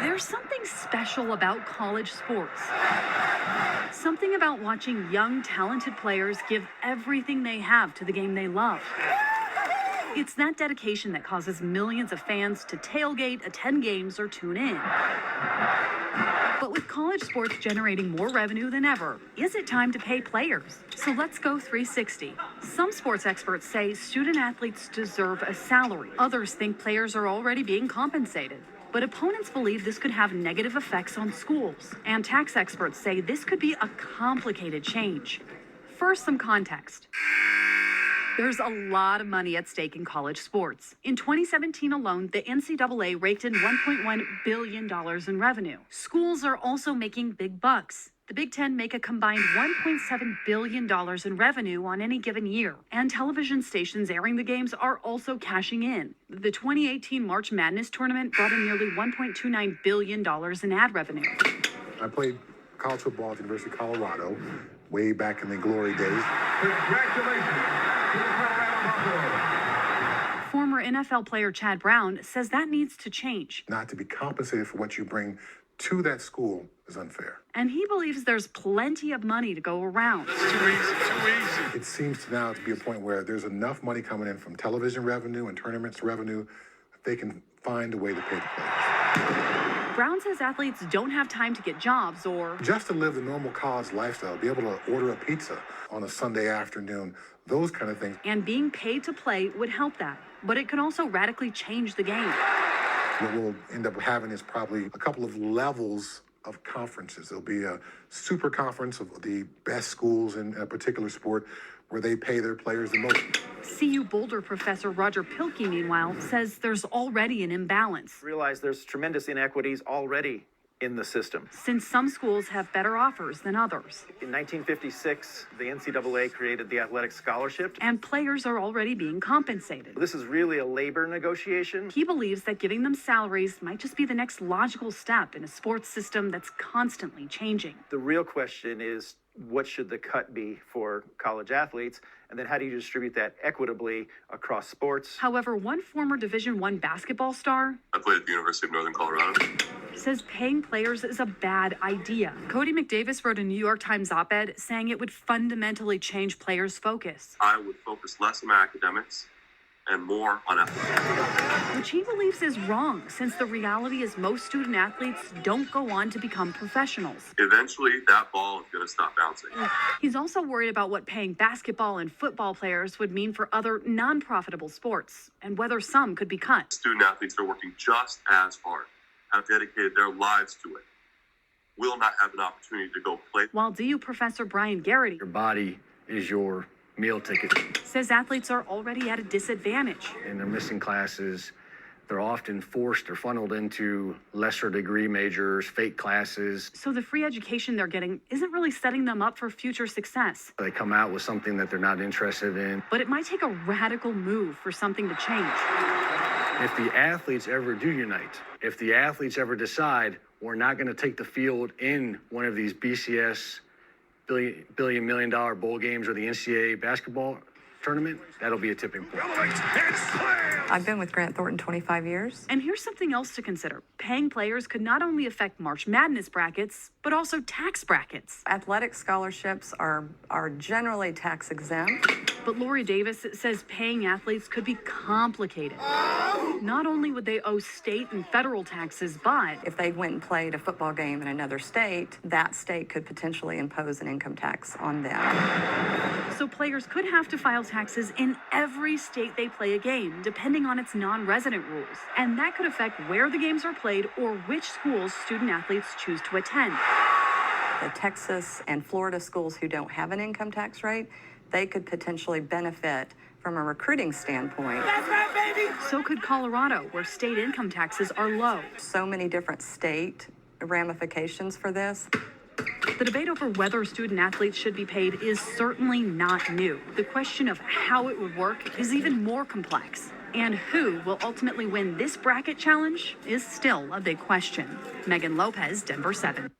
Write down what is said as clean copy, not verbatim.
There's something special about college sports. Something about watching young, talented players give everything they have to the game they love. It's that dedication that causes millions of fans to tailgate, attend games, or tune in. But with college sports generating more revenue than ever, is it time to pay players? So let's go 360. Some sports experts say student athletes deserve a salary. Others think players are already being compensated. But opponents believe this could have negative effects on schools. And tax experts say this could be a complicated change. First, some context. There's a lot of money at stake in college sports. In 2017 alone, the NCAA raked in $1.1 billion in revenue. Schools are also making big bucks. The Big Ten make a combined $1.7 billion in revenue on any given year. And television stations airing the games are also cashing in. The 2018 March Madness tournament brought in nearly $1.29 billion in ad revenue. I played college football at the University of Colorado way back in the glory days. Congratulations. Former NFL player Chad Brown says that needs to change. Not to be compensated for what you bring to that school is unfair. And he believes there's plenty of money to go around. It's too easy. It seems now to be a point where there's enough money coming in from television revenue and tournaments revenue that they can find a way to pay the players. Brown says athletes don't have time to get jobs or just to live the normal college lifestyle, be able to order a pizza on a Sunday afternoon, those kind of things. And being paid to play would help that. But it could also radically change the game. What we'll end up having is probably a couple of levels of conferences. There'll be a super conference of the best schools in a particular sport where they pay their players the most. CU Boulder professor Roger Pilkey, meanwhile, says there's already an imbalance. Realize there's tremendous inequities already in the system. Since some schools have better offers than others. In 1956, the NCAA created the athletic scholarship. And players are already being compensated. This is really a labor negotiation. He believes that giving them salaries might just be the next logical step in a sports system that's constantly changing. The real question is, what should the cut be for college athletes? And then how do you distribute that equitably across sports? However, one former Division I basketball star, I played at the University of Northern Colorado, says paying players is a bad idea. Cody McDavis wrote a New York Times op-ed saying it would fundamentally change players' focus. I would focus less on my academics and more on athletics. Which he believes is wrong, since the reality is most student athletes don't go on to become professionals. Eventually, that ball is going to stop bouncing. He's also worried about what paying basketball and football players would mean for other non-profitable sports, and whether some could be cut. Student athletes are working just as hard, have dedicated their lives to it, will not have an opportunity to go play. While DU professor Brian Garrity, your body is your meal ticket, says athletes are already at a disadvantage. And they're missing classes. They're often forced or funneled into lesser degree majors, fake classes. So the free education they're getting isn't really setting them up for future success. They come out with something that they're not interested in. But it might take a radical move for something to change. If the athletes ever do unite, if the athletes ever decide we're not going to take the field in one of these BCS $1 million bowl games or the NCAA basketball tournament, that'll be a tipping point. I've been with Grant Thornton 25 years. And here's something else to consider. Paying players could not only affect March Madness brackets, but also tax brackets. Athletic scholarships are generally tax exempt. But Lori Davis says paying athletes could be complicated. Not only would they owe state and federal taxes, but if they went and played a football game in another state, that state could potentially impose an income tax on them. So players could have to file taxes in every state they play a game, depending on its non-resident rules. And that could affect where the games are played or which schools student athletes choose to attend. The Texas and Florida schools who don't have an income tax rate, they could potentially benefit from a recruiting standpoint. That's right, baby! So could Colorado, where state income taxes are low. So many different state ramifications for this. The debate over whether student athletes should be paid is certainly not new. The question of how it would work is even more complex. And who will ultimately win this bracket challenge is still a big question. Megan Lopez, Denver 7.